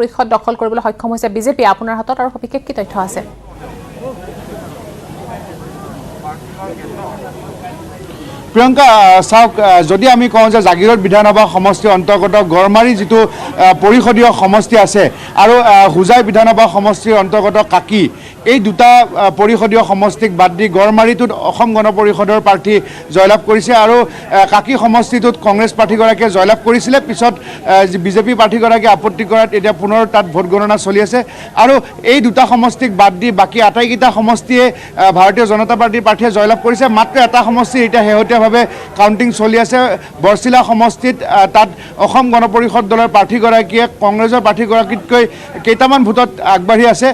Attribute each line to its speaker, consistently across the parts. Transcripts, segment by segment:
Speaker 1: পৰিষদ দখল কৰিবলৈ সক্ষম হৈছে বিজেপি। আপোনাৰ হাতত আৰু সবিশেষ কি তথ্য আছে?
Speaker 2: প্ৰিয়ংকা, চাওক, যদি আমি কওঁ যে জাগিৰোড বিধানসভা সমষ্টিৰ অন্তৰ্গত গড়মাৰী যিটো পৰিষদীয় সমষ্টি আছে আৰু হোজাই বিধানসভা সমষ্টিৰ অন্তৰ্গত কাকি, এই দুটা পৰিষদীয় সমষ্টিক বাদ দি গড়মাৰীটোত অসম গণ পৰিষদৰ প্ৰাৰ্থী জয়লাভ কৰিছে আৰু কাকি সমষ্টিটোত কংগ্ৰেছ প্ৰাৰ্থীগৰাকীয়ে জয়লাভ কৰিছিলে। পিছত বিজেপি প্ৰাৰ্থীগৰাকীয়ে আপত্তি কৰাত এতিয়া পুনৰ তাত ভোট গণনা চলি আছে আৰু এই দুটা সমষ্টিক বাদ দি বাকী আটাইকেইটা সমষ্টিয়ে ভাৰতীয় জনতা পাৰ্টীৰ প্ৰাৰ্থীয়ে জয়লাভ কৰিছে। মাত্ৰ এটা সমষ্টি এতিয়া শেহতীয়াভাৱে কাউণ্টিং চলি আছে। বৰচিলা সমষ্টিত তাত অসম গণ পৰিষদ দলৰ প্ৰাৰ্থীগৰাকীয়ে কংগ্ৰেছৰ প্ৰাৰ্থীগৰাকীতকৈ কেইটামান ভোটত আগবাঢ়ি আছে।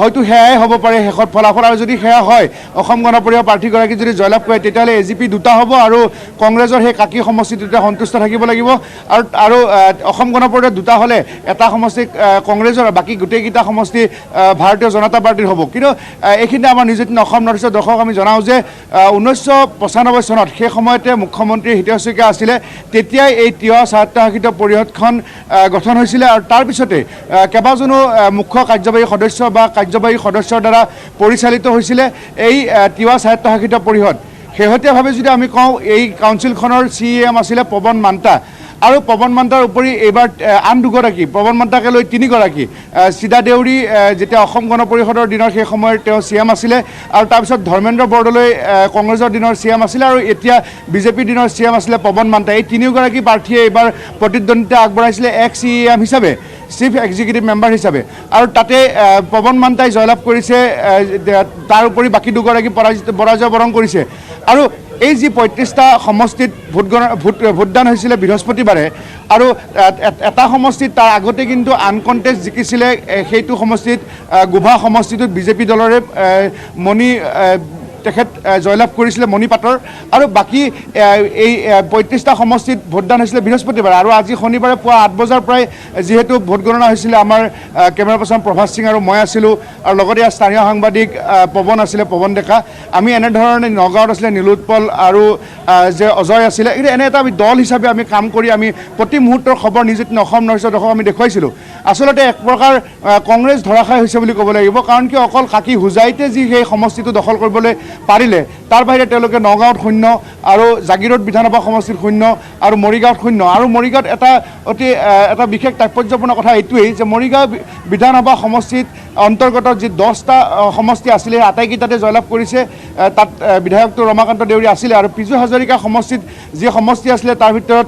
Speaker 2: হয়তো সেয়াই হ'ব পাৰে শেষত ফলাফল, আৰু যদি সেয়া হয় অসম গণ পৰিষদ প্ৰাৰ্থীগৰাকী যদি জয়লাভ কৰে তেতিয়াহ'লে এজিপি দুটা হ'ব আৰু কংগ্ৰেছৰ সেই কাকি সমষ্টিটোতে সন্তুষ্ট থাকিব লাগিব। আৰু অসম গণ পৰিষদ দুটা হ'লে এটা সমষ্টি কংগ্ৰেছৰ, বাকী গোটেইকেইটা সমষ্টি ভাৰতীয় জনতা পাৰ্টীৰ হ'ব। কিন্তু এইখিনিতে আমাৰ নিউজ 18 অসম নৰ্থ ইষ্টৰ দৰ্শকক আমি জনাওঁ যে 1995 চনত সেই সময়তে মুখ্যমন্ত্ৰী হিতেশ শইকীয়া আছিলে, তেতিয়াই এই তিৱা স্বায়ত্তশাসিত পৰিষদখন গঠন হৈছিলে আৰু তাৰপিছতে কেইবাজনো মুখ্য কাৰ্যবাহী সদস্য বা কাৰ্যবাহী সদস্যৰ দ্বাৰা পৰিচালিত হৈছিলে এই তিৱা স্বায়ত্তশাসিত পৰিষদ। শেহতীয়াভাৱে যদি আমি কওঁ, এই কাউন্সিলখনৰ CEM আছিলে পৱন মান্তা আৰু পৱন মান্তাৰ উপৰি এইবাৰ আন দুগৰাকী, পৱন মান্তাকে লৈ 3গৰাকী, চিদা দেউৰী যেতিয়া অসম গণ পৰিষদৰ দিনৰ সেই সময়ত তেওঁ CM আছিলে আৰু তাৰপিছত ধৰ্মেন্দ্ৰ বৰদলৈ কংগ্ৰেছৰ দিনৰ CM আছিলে আৰু এতিয়া বিজেপিৰ দিনৰ CM আছিলে পৱন মান্তা। এই 3গৰাকী প্ৰাৰ্থীয়ে এইবাৰ প্ৰতিদ্বন্দ্বিতা আগবঢ়াইছিলে এক CEM হিচাপে, চিফ এক্সিকিউটিভ মেম্বাৰ হিচাপে, আৰু তাতে পৱন মান্তাই জয়লাভ কৰিছে। তাৰ উপৰি বাকী দুগৰাকী পৰাজয় বৰণ কৰিছে। আৰু এই যি 35টা সমষ্টিত ভোটদান হৈছিলে বৃহস্পতিবাৰে, আৰু এটা সমষ্টিত তাৰ আগতে কিন্তু আনকণ্টেষ্ট জিকিছিলে, সেইটো সমষ্টিত গোভা সমষ্টিটোত বিজেপি দলৰে মণি তেখেত জয়লাভ কৰিছিলে, মণি পাটৰ। আৰু বাকী এই 35টা সমষ্টিত ভোটদান হৈছিলে বৃহস্পতিবাৰে, আৰু আজি শনিবাৰে পুৱা 8 বজাৰ পৰাই যিহেতু ভোট গণনা হৈছিলে, আমাৰ কেমেৰা পাৰ্চন প্ৰভাস সিং আৰু মই আছিলোঁ, আৰু লগতে ইয়াৰ স্থানীয় সাংবাদিক পৱন আছিলে, পৱন ডেকা। আমি এনেধৰণে নগাঁৱত আছিলে নীলোৎপল আৰু যে অজয় আছিলে, কিন্তু এনে এটা আমি দল হিচাপে আমি কাম কৰি আমি প্ৰতি মুহূৰ্তৰ খবৰ নিউজ 18 অসম নৰ্থ ইষ্টৰ দৰ্শকক আমি দেখুৱাইছিলোঁ। আচলতে এক প্ৰকাৰ কংগ্ৰেছ ধৰাশায়ী হৈছে বুলি ক'ব লাগিব, কাৰণ কি অকল কাকি হোজাইতে যি সেই সমষ্টিটো দখল কৰিবলৈ পাৰিলে, তাৰ বাহিৰে তেওঁলোকে নগাঁৱত 0 আৰু জাগিৰোড বিধানসভা সমষ্টিত 0 আৰু মৰিগাঁৱত 0। আৰু মৰিগাঁৱত এটা বিশেষ তাৎপৰ্যপূৰ্ণ কথা এইটোৱেই যে মৰিগাঁও বিধানসভা সমষ্টিত অন্তৰ্গত যি 10টা সমষ্টি আছিলে, আটাইকেইটাতে জয়লাভ কৰিছে। তাত বিধায়কটো ৰমাকান্ত দেউৰী আছিলে, আৰু পিজু হাজৰিকা সমষ্টিত যি সমষ্টি আছিলে তাৰ ভিতৰত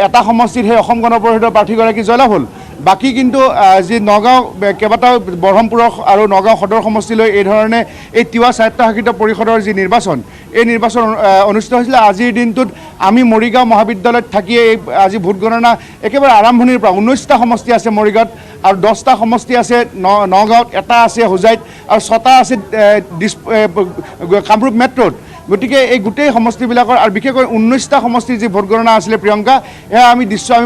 Speaker 2: এটা সমষ্টিত সেই অসম গণ পৰিষদৰ প্ৰাৰ্থীগৰাকী জয়লাভ হ'ল। বাকী কিন্তু যি নগাঁও কেইবাটাও ব্ৰহ্মপুৰ আৰু নগাঁও সদৰ সমষ্টিলৈ এই ধৰণে এই তিৱা স্বায়ত্তশাসিত পৰিষদৰ যি নিৰ্বাচন, এই নিৰ্বাচন অনুষ্ঠিত হৈছিলে। আজিৰ দিনটোত আমি মৰিগাঁও মহাবিদ্যালয়ত থাকিয়ে আজি ভোট গণনা একেবাৰে আৰম্ভণিৰ পৰা 19টা সমষ্টি আছে মৰিগাঁৱত, আৰু 10টা সমষ্টি আছে নগাঁৱত, এটা আছে হোজাইত, আৰু 6টা আছে কামৰূপ মেট্ৰ'ত। গতিকে এই গোটেই সমষ্টিবিলাকৰ আৰু বিশেষকৈ 19টা সমষ্টিৰ যি ভোট গণনা আছিলে প্ৰিয়ংকা, এয়া আমি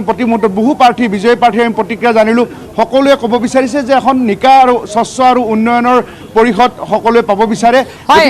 Speaker 2: প্ৰতি মুহূৰ্তত বহু প্ৰাৰ্থী, বিজয়ী প্ৰাৰ্থীৰ আমি প্ৰতিক্ৰিয়া জানিলোঁ। সকলোৱে ক'ব বিচাৰিছে যে এখন নিকা আৰু স্বচ্ছ আৰু উন্নয়নৰ পৰিষদ সকলোৱে পাব বিচাৰে। গতিকে